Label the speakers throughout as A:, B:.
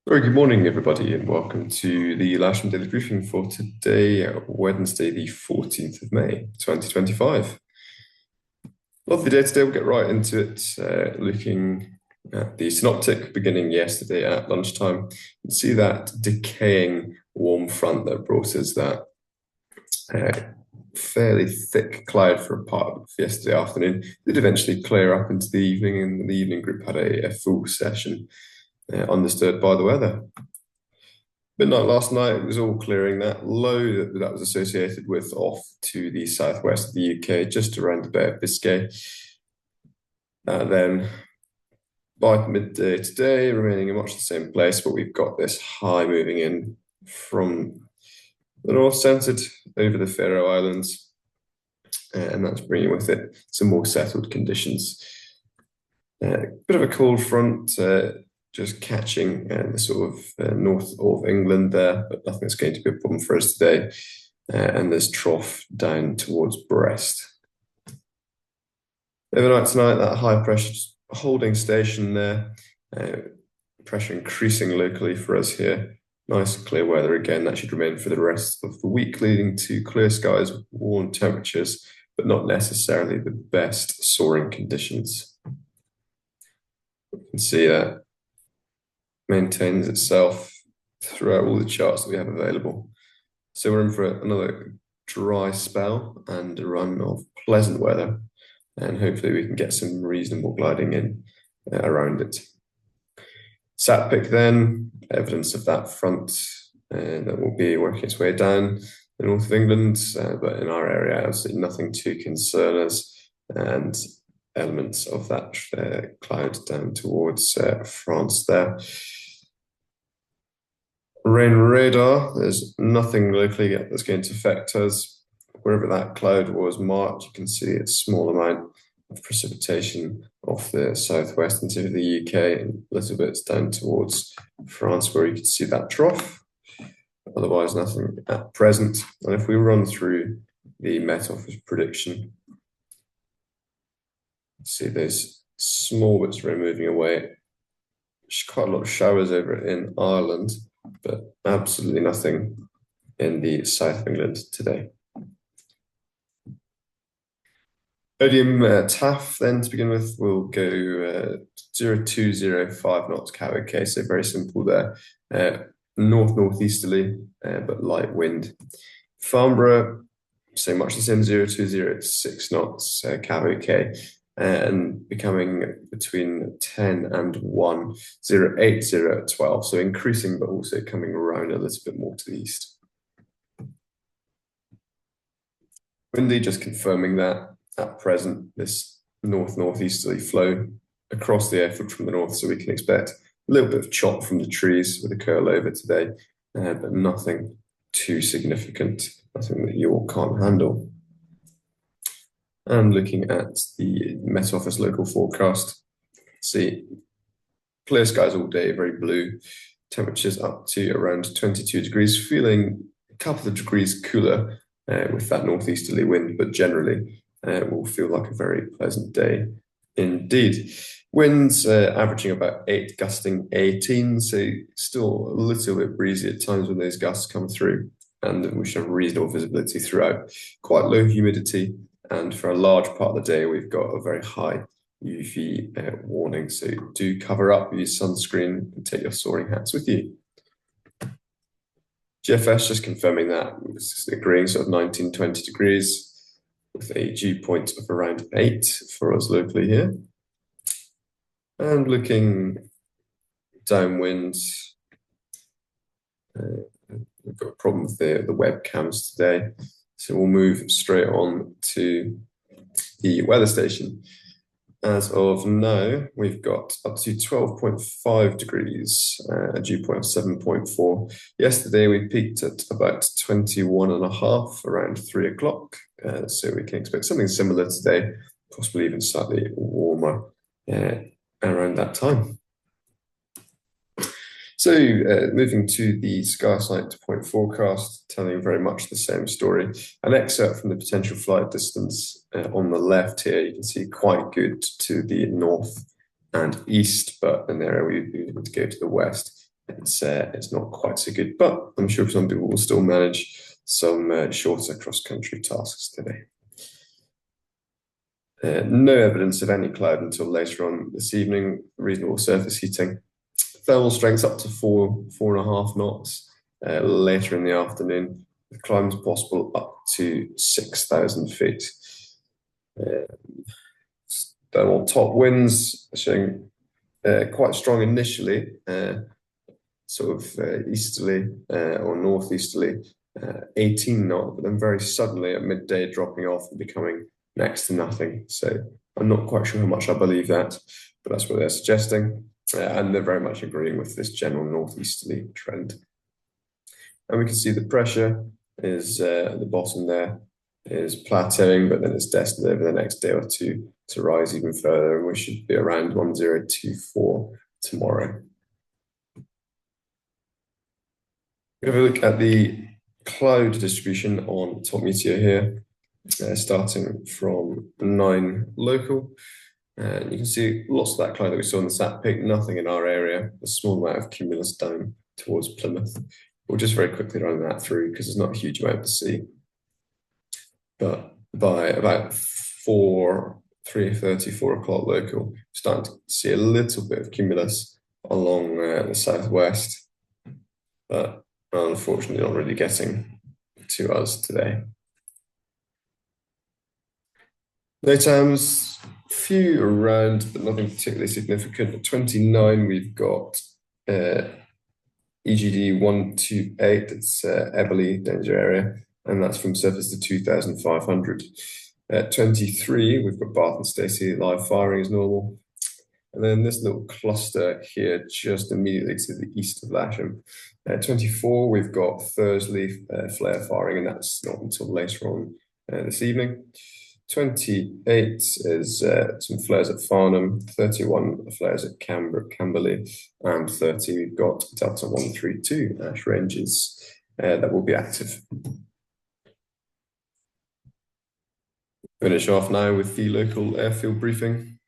A: Very good morning, everybody, and welcome to the Lasham Daily Briefing for today, Wednesday, the 14th of May, 2025. Lovely day today. We'll get right into it, looking at the synoptic beginning yesterday at lunchtime. You can see that decaying warm front that brought us that uh, fairly thick cloud for a part of yesterday afternoon. It did eventually clear up into the evening, and the evening group had a full session, undisturbed by the weather. Midnight last night, it was all clearing. That low that was associated with off to the southwest of the UK, just around the Bay of Biscay. Then by midday today, remaining in much the same place, but we've got this high moving in from the north, centered over the Faroe Islands, and that's bringing with it some more settled conditions. Bit of a cold front, just catching the sort of north of England there, but nothing that's going to be a problem for us today. And there's trough down towards Brest. Overnight tonight, that high pressure holding station there, pressure increasing locally for us here. Nice clear weather again. That should remain for the rest of the week, leading to clear skies, warm temperatures, but not necessarily the best soaring conditions. You can see that maintains itself throughout all the charts that we have available. So we're in for another dry spell and a run of pleasant weather, and hopefully we can get some reasonable gliding in around it. Sat pick then, evidence of that front that will be working its way down the north of England, but in our area, absolutely nothing to concern us, and elements of that cloud down towards France there. Rain radar, there's nothing locally yet that's going to affect us. Wherever that cloud was marked, you can see a small amount of precipitation off the southwest into the UK and little bits down towards France where you can see that trough. Otherwise, nothing at present. And if we run through the Met Office prediction, see those small bits of rain moving away. There's quite a lot of showers over in Ireland, but absolutely nothing in the south of England today. Odium TAF then to begin with will go 0205 knots KWK, so very simple there. Northeasterly, but light wind. Farnborough, so much the same, 0206 knots KWK, and becoming between 10 and 1, 080 at 12, so increasing but also coming around a little bit more to the east. Windy, just confirming that at present, this northeasterly flow across the airfield from the north, so we can expect a little bit of chop from the trees with a curl over today, but nothing too significant, nothing that you all can't handle. And looking at the Met Office local forecast, see clear skies all day, very blue, temperatures up to around 22 degrees, feeling a couple of degrees cooler with that northeasterly wind, but generally it will feel like a very pleasant day indeed. Winds averaging about 8, gusting 18, so still a little bit breezy at times when those gusts come through, and we should have reasonable visibility throughout. Quite low humidity, and for a large part of the day, we've got a very high UV warning, so do cover up, use sunscreen, and take your soaring hats with you. GFS just confirming that, it's agreeing sort of 19, 20 degrees with a dew point of around 8 for us locally here. And looking downwind, we've got a problem with the webcams today, so we'll move straight on to the weather station. As of now, we've got up to 12.5 degrees, a dew point of 7.4. Yesterday, we peaked at about 21.5 around 3 o'clock. So we can expect something similar today, possibly even slightly warmer around that time. So moving to the sky sight point forecast, telling very much the same story. An excerpt from the potential flight distance on the left here, you can see quite good to the north and east, but an area we need to go to the west it's not quite so good, but I'm sure some people will still manage some shorter cross-country tasks today. No evidence of any cloud until later on this evening. Reasonable surface heating. Thermal strengths up to 4.5 knots. Later in the afternoon, the climbs possible up to 6,000 feet. Thermal top winds showing quite strong initially, sort of easterly or northeasterly, 18 knot, but then very suddenly at midday dropping off and becoming next to nothing. So I'm not quite sure how much I believe that, but that's what they're suggesting. And they're very much agreeing with this general northeasterly trend. And we can see the pressure is at the bottom there is plateauing, but then it's destined over the next day or two to rise even further, and we should be around 1024 tomorrow. We have a look at the cloud distribution on top meteor here, starting from 9 local. And you can see lots of that cloud that we saw in the sat pic, nothing in our area, a small amount of cumulus down towards Plymouth. We'll just very quickly run that through because there's not a huge amount to see. But by about 3:30, 4 o'clock local, starting to see a little bit of cumulus along the southwest, but unfortunately not really getting to us today. Daytimes, few around, but nothing particularly significant. At 29, we've got EGD 128, it's Everley danger area, and that's from surface to 2,500. At 23, we've got Bath and Stacey live firing as normal. And then this little cluster here, just immediately to the east of Lasham. At 24, we've got Thursley flare firing, and that's not until later on this evening. 28 is some flares at Farnham, 31 flares at Camberley, and 30 we've got Delta 132 Ash ranges that will be active. Finish off now with the local airfield briefing.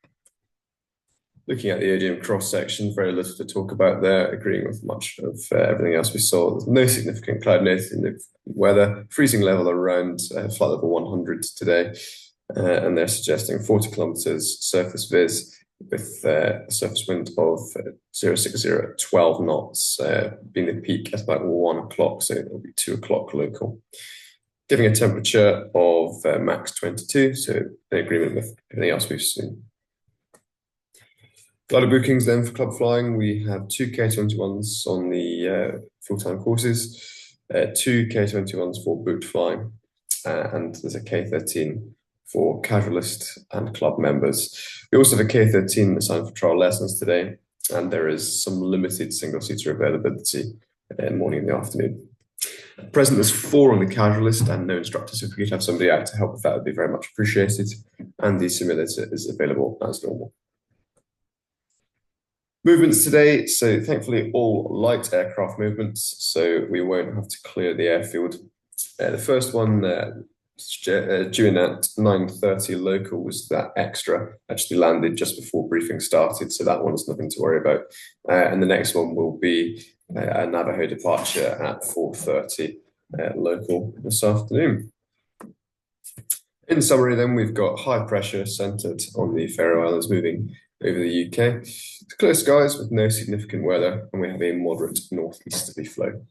A: Looking at the AGM cross-section, very little to talk about there, agreeing with much of everything else we saw. There's no significant cloud noted in the weather, freezing level around flight level 100 today, and they're suggesting 40 kilometers surface viz with a surface wind of 060 at 12 knots, being the peak at about 1 o'clock, so it'll be 2 o'clock local. Giving a temperature of max 22, so in agreement with everything else we've seen. Glider bookings then for club flying, we have 2 K21s on the full-time courses, 2 K21s for booked flying, and there's a K13 for casualist and club members. We also have a K13 assigned for trial lessons today, and there is some limited single-seater availability in the morning and the afternoon. At present, there's 4 on the casualist and no instructors, so if we could have somebody out to help with that, would be very much appreciated, and the simulator is available as normal. Movements today, so thankfully all light aircraft movements, so we won't have to clear the airfield. The first one due in at 9:30 local was that extra, actually landed just before briefing started, so that one's nothing to worry about. And the next one will be a Navajo departure at 4:30 local this afternoon. In summary then, we've got high pressure centred on the Faroe Islands moving over the UK. Clear skies with no significant weather, and we have a moderate northeasterly flow.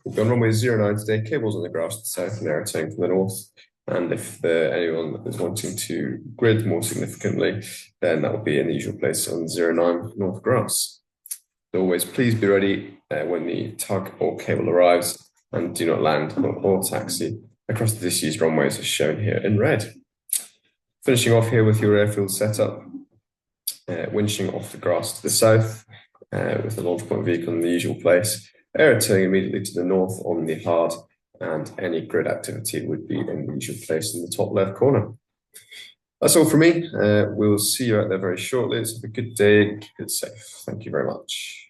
A: We'll be on runway 09 today, cables on the grass to the south and aeroturning from the north. And if anyone is wanting to grid more significantly, then that will be in the usual place on 09 north grass. As always, please be ready when the tug or cable arrives, and do not land or taxi across the disused runways as shown here in red. Finishing off here with your airfield setup. Winching off the grass to the south with the launch point vehicle in the usual place, aeroturning immediately to the north on the hard, and any grid activity would be in the usual place in the top left corner. That's all from me. We'll see you out there very shortly. It's a good day. Keep it safe. Thank you very much.